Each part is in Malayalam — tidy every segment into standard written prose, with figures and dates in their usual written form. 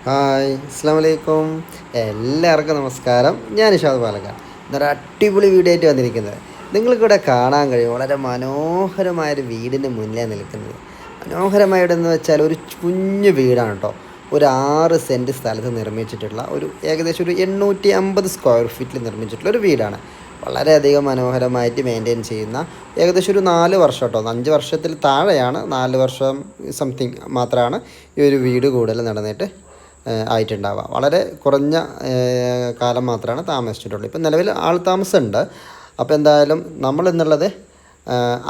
ഹായ് അസ്സാം വലൈക്കും. എല്ലാവർക്കും നമസ്കാരം. ഞാൻ ഇഷാദ് പാലക്കാട്. ഇന്നൊരു അടിപൊളി വീഡിയോ ആയിട്ട് വന്നിരിക്കുന്നത്. നിങ്ങൾക്കിവിടെ കാണാൻ കഴിയും വളരെ മനോഹരമായൊരു വീടിന് മുന്നിലാണ് നിൽക്കുന്നത്. മനോഹരമായിട്ടെന്ന് വെച്ചാൽ ഒരു കുഞ്ഞു വീടാണ് കേട്ടോ. ഒരു 6 സെൻറ്റ് സ്ഥലത്ത് നിർമ്മിച്ചിട്ടുള്ള ഏകദേശം ഒരു 850 സ്ക്വയർ ഫീറ്റിൽ നിർമ്മിച്ചിട്ടുള്ള ഒരു വീടാണ്. വളരെയധികം മനോഹരമായിട്ട് മെയിൻറ്റെയിൻ ചെയ്യുന്ന ഏകദേശം ഒരു 4 വർഷം കേട്ടോ, 5 വർഷത്തിൽ താഴെയാണ്, 4 വർഷം സംതിങ് മാത്രമാണ് ഈ ഒരു വീട് കൂടുതൽ നടന്നിട്ട് ആയിട്ടുണ്ടാവുക. വളരെ കുറഞ്ഞ കാലം മാത്രമാണ് താമസിച്ചിട്ടുള്ളൂ. ഇപ്പം നിലവിൽ ആൾ താമസമുണ്ട്. അപ്പോൾ എന്തായാലും നമ്മൾ എന്നുള്ളത്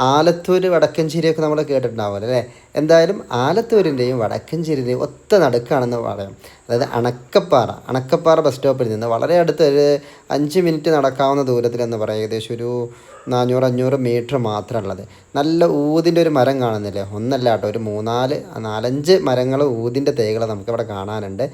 ആലത്തൂർ വടക്കഞ്ചേരിയൊക്കെ നമ്മൾ കേട്ടിട്ടുണ്ടാവുമല്ലോ അല്ലേ. എന്തായാലും ആലത്തൂരിൻ്റെയും വടക്കഞ്ചേരിൻ്റെയും ഒത്ത നടുക്കാണെന്ന് പറയാം. അതായത് അണക്കപ്പാറ ബസ് സ്റ്റോപ്പിൽ നിന്ന് വളരെ അടുത്ത് ഒരു 5 മിനിറ്റ് നടക്കാവുന്ന ദൂരത്തിലെന്ന് പറയാം. ഏകദേശം ഒരു 400-500 മീറ്റർ മാത്രമുള്ളത്. നല്ല ഊതിൻ്റെ ഒരു മരം കാണുന്നില്ലേ? ഒന്നല്ല കേട്ടോ, ഒരു 4-5 മരങ്ങൾ ഊതിൻ്റെ തൈകൾ നമുക്കിവിടെ കാണാനുണ്ട്.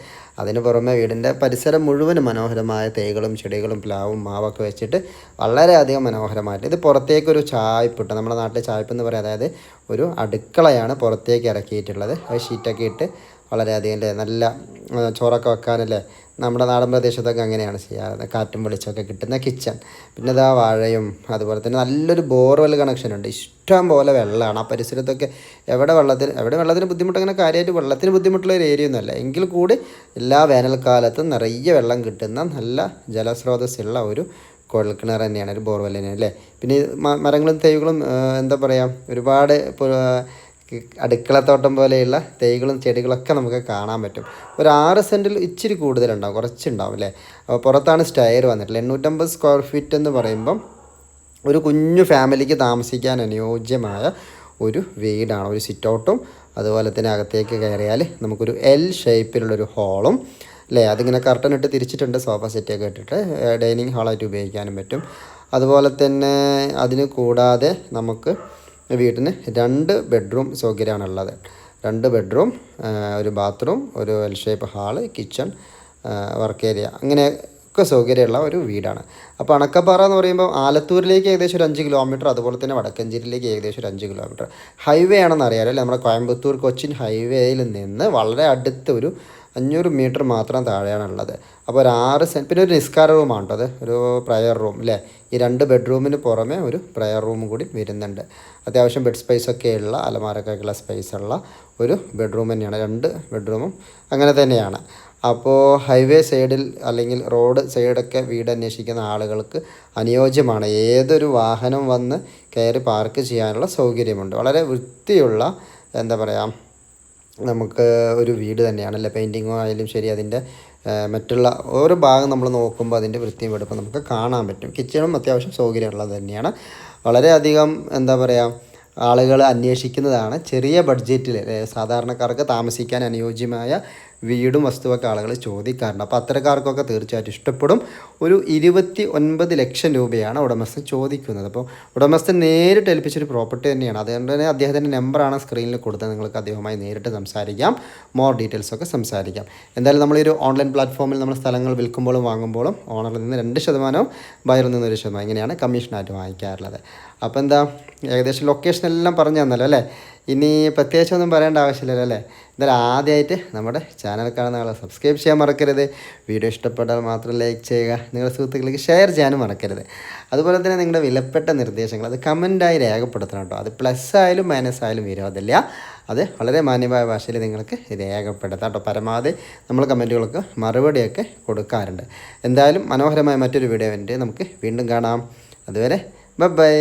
അതിന് പുറമെ വീടിൻ്റെ പരിസരം മുഴുവനും മനോഹരമായ തൈകളും ചെടികളും പ്ലാവും മാവൊക്കെ വെച്ചിട്ട് വളരെയധികം മനോഹരമായിട്ട്. ഇത് പുറത്തേക്കൊരു ചായ്പിട്ട്, നമ്മുടെ നാട്ടിൽ ചായ്പ് എന്ന് പറയും. അതായത് ഒരു അടുക്കളയാണ് പുറത്തേക്ക് ഇറക്കിയിട്ടുള്ളത്. അത് ഷീറ്റൊക്കെ ഇട്ട് വളരെയധികം അല്ലേ, നല്ല ചോറൊക്കെ വെക്കാനല്ലേ നമ്മുടെ നാടൻ പ്രദേശത്തൊക്കെ അങ്ങനെയാണ് ചെയ്യാറ്. കാറ്റും വെളിച്ചമൊക്കെ കിട്ടുന്ന കിച്ചൺ. പിന്നെ ഇതാ വാഴയും അതുപോലെ തന്നെ നല്ലൊരു ബോർവെൽ കണക്ഷൻ ഉണ്ട്. ഇഷ്ടം പോലെ വെള്ളമാണ് ആ പരിസരത്തൊക്കെ. എവിടെ വെള്ളത്തിന് ബുദ്ധിമുട്ട്, അങ്ങനെ കാര്യമായിട്ട് വെള്ളത്തിന് ബുദ്ധിമുട്ടുള്ള ഒരു ഏരിയ ഒന്നുമല്ല. എങ്കിൽ കൂടി എല്ലാ വേനൽക്കാലത്തും നിറയെ വെള്ളം കിട്ടുന്ന നല്ല ജലസ്രോതസ്സുള്ള ഒരു കുഴൽക്കിണർ തന്നെയാണ്, ഒരു ബോർവെൽ തന്നെയാണ് അല്ലേ. പിന്നെ മരങ്ങളും തൈകളും എന്താ പറയുക, ഒരുപാട് അടുക്കളത്തോട്ടം പോലെയുള്ള തൈകളും ചെടികളൊക്കെ നമുക്ക് കാണാൻ പറ്റും. ഒരു 6 സെൻറ്റിൽ ഇച്ചിരി കൂടുതലുണ്ടാവും, കുറച്ചുണ്ടാവും അല്ലേ. അപ്പോൾ പുറത്താണ് സ്റ്റെയർ വന്നിട്ടുള്ളത്. 850 സ്ക്വയർ ഫീറ്റ് എന്ന് പറയുമ്പം ഒരു കുഞ്ഞു ഫാമിലിക്ക് താമസിക്കാൻ അനുയോജ്യമായ ഒരു വീടാണ്. ഒരു സിറ്റ് ഔട്ടും അതുപോലെ തന്നെ അകത്തേക്ക് കയറിയാൽ നമുക്കൊരു എൽ ഷേപ്പിലുള്ളൊരു ഹോളും അല്ലേ. അതിങ്ങനെ കർട്ടൻ ഇട്ട് തിരിച്ചിട്ടുണ്ട്, സോഫ സെറ്റൊക്കെ ഇട്ടിട്ട് ഡൈനിങ് ഹാളായിട്ട് ഉപയോഗിക്കാനും പറ്റും. അതുപോലെ തന്നെ അതിന് കൂടാതെ നമുക്ക് വീട്ടിന് 2 ബെഡ്റൂം സൗകര്യമാണുള്ളത്. 2 ബെഡ്റൂം, ഒരു ബാത്റൂം, ഒരു L shape hall, kitchen, work area, അങ്ങനെയൊക്കെ സൗകര്യമുള്ള ഒരു വീടാണ്. അപ്പോൾ അണക്കപ്പാറ എന്ന് പറയുമ്പോൾ ആലത്തൂരിലേക്ക് ഏകദേശം ഒരു 5 കിലോമീറ്റർ, അതുപോലെ തന്നെ വടക്കഞ്ചേരിയിലേക്ക് ഏകദേശം ഒരു 5 കിലോമീറ്റർ. ഹൈവേ ആണെന്ന് അറിയാമല്ലോ അല്ലേ. നമ്മുടെ കോയമ്പത്തൂർ കൊച്ചിൻ ഹൈവേയിൽ നിന്ന് വളരെ അടുത്ത് ഒരു 500 മീറ്റർ മാത്രം താഴെയാണുള്ളത്. അപ്പോൾ ഒരു 6 സെൻറ്റ്, പിന്നെ ഒരു നിസ്കാര റൂമാണ് കേട്ടോ. അത് ഒരു പ്രയർ റൂം അല്ലേ. ഈ 2 ബെഡ്റൂമിന് പുറമെ ഒരു പ്രയർ റൂം കൂടി വരുന്നുണ്ട്. അത്യാവശ്യം ബെഡ് സ്പേസൊക്കെ ഉള്ള, അലമാരക്കൊക്കെയുള്ള സ്പേസുള്ള ഒരു ബെഡ്റൂം തന്നെയാണ്. 2 ബെഡ്റൂമും അങ്ങനെ തന്നെയാണ്. അപ്പോൾ ഹൈവേ സൈഡിൽ അല്ലെങ്കിൽ റോഡ് സൈഡൊക്കെ വീട് അന്വേഷിക്കുന്ന ആളുകൾക്ക് അനുയോജ്യമാണ്. ഏതൊരു വാഹനം വന്ന് കയറി പാർക്ക് ചെയ്യാനുള്ള സൗകര്യമുണ്ട്. വളരെ വൃത്തിയുള്ള, എന്താ പറയുക, നമുക്ക് ഒരു വീട് തന്നെയാണല്ലേ. പെയിൻറ്റിങ്ങോ ആയാലും ശരി, അതിൻ്റെ മറ്റുള്ള ഓരോ ഭാഗം നമ്മൾ നോക്കുമ്പോൾ അതിൻ്റെ വൃത്തിയും വെടുപ്പും നമുക്ക് കാണാൻ പറ്റും. കിച്ചണും അത്യാവശ്യം സൗകര്യമുള്ളത് തന്നെയാണ്. വളരെയധികം എന്താ പറയുക, ആളുകൾ അന്വേഷിക്കുന്നതാണ്. ചെറിയ ബഡ്ജറ്റിൽ സാധാരണക്കാർക്ക് താമസിക്കാൻ അനുയോജ്യമായ വീടും വസ്തുവൊക്കെ ആളുകൾ ചോദിക്കാറുണ്ട്. അപ്പോൾ അത്തരക്കാർക്കൊക്കെ തീർച്ചയായിട്ടും ഇഷ്ടപ്പെടും. ഒരു 29 ലക്ഷം രൂപയാണ് ഉടമസ്ഥൻ ചോദിക്കുന്നത്. അപ്പോൾ ഉടമസ്ഥൻ നേരിട്ട് ഏൽപ്പിച്ചൊരു പ്രോപ്പർട്ടി തന്നെയാണ്. അതുകൊണ്ട് തന്നെ അദ്ദേഹത്തിൻ്റെ നമ്പറാണ് സ്ക്രീനിൽ കൊടുത്തത്. നിങ്ങൾക്ക് അദ്ദേഹവുമായി നേരിട്ട് സംസാരിക്കാം, മോർ ഡീറ്റെയിൽസൊക്കെ സംസാരിക്കാം. എന്തായാലും നമ്മളൊരു ഓൺലൈൻ പ്ലാറ്റ്ഫോമിൽ നമ്മൾ സ്ഥലങ്ങൾ വിൽക്കുമ്പോഴും വാങ്ങുമ്പോഴും ഓണറിൽ നിന്ന് 2%, ബയറിൽ നിന്ന് 1%, ഇങ്ങനെയാണ് കമ്മീഷനായിട്ട് വാങ്ങിക്കാറുള്ളത്. അപ്പോൾ എന്താ, ഏകദേശം ലൊക്കേഷൻ എല്ലാം പറഞ്ഞു തന്നല്ലോ അല്ലേ. ഇനി പ്രത്യേകിച്ചൊന്നും പറയേണ്ട ആവശ്യമില്ലല്ലോ അല്ലേ. എന്തായാലും ആദ്യമായിട്ട് നമ്മുടെ ചാനൽ കാണുന്ന ആളെ സബ്സ്ക്രൈബ് ചെയ്യാൻ മറക്കരുത്. വീഡിയോ ഇഷ്ടപ്പെട്ടാൽ മാത്രം ലൈക്ക് ചെയ്യുക, നിങ്ങളുടെ സുഹൃത്തുക്കൾക്ക് ഷെയർ ചെയ്യാനും മറക്കരുത്. അതുപോലെ തന്നെ നിങ്ങളുടെ വിലപ്പെട്ട നിർദ്ദേശങ്ങൾ അത് കമൻറ്റായി രേഖപ്പെടുത്തണം കേട്ടോ. അത് പ്ലസ് ആയാലും മൈനസ് ആയാലും വിരോധമില്ല. അത് വളരെ മാന്യമായ ഭാഷയിൽ നിങ്ങൾക്ക് രേഖപ്പെടുത്താം കേട്ടോ. പരമാവധി നമ്മൾ കമൻറ്റുകൾക്ക് മറുപടിയൊക്കെ കൊടുക്കാറുണ്ട്. എന്തായാലും മനോഹരമായ മറ്റൊരു വീഡിയോ വേണ്ടി നമുക്ക് വീണ്ടും കാണാം. അതുവരെ ബൈ.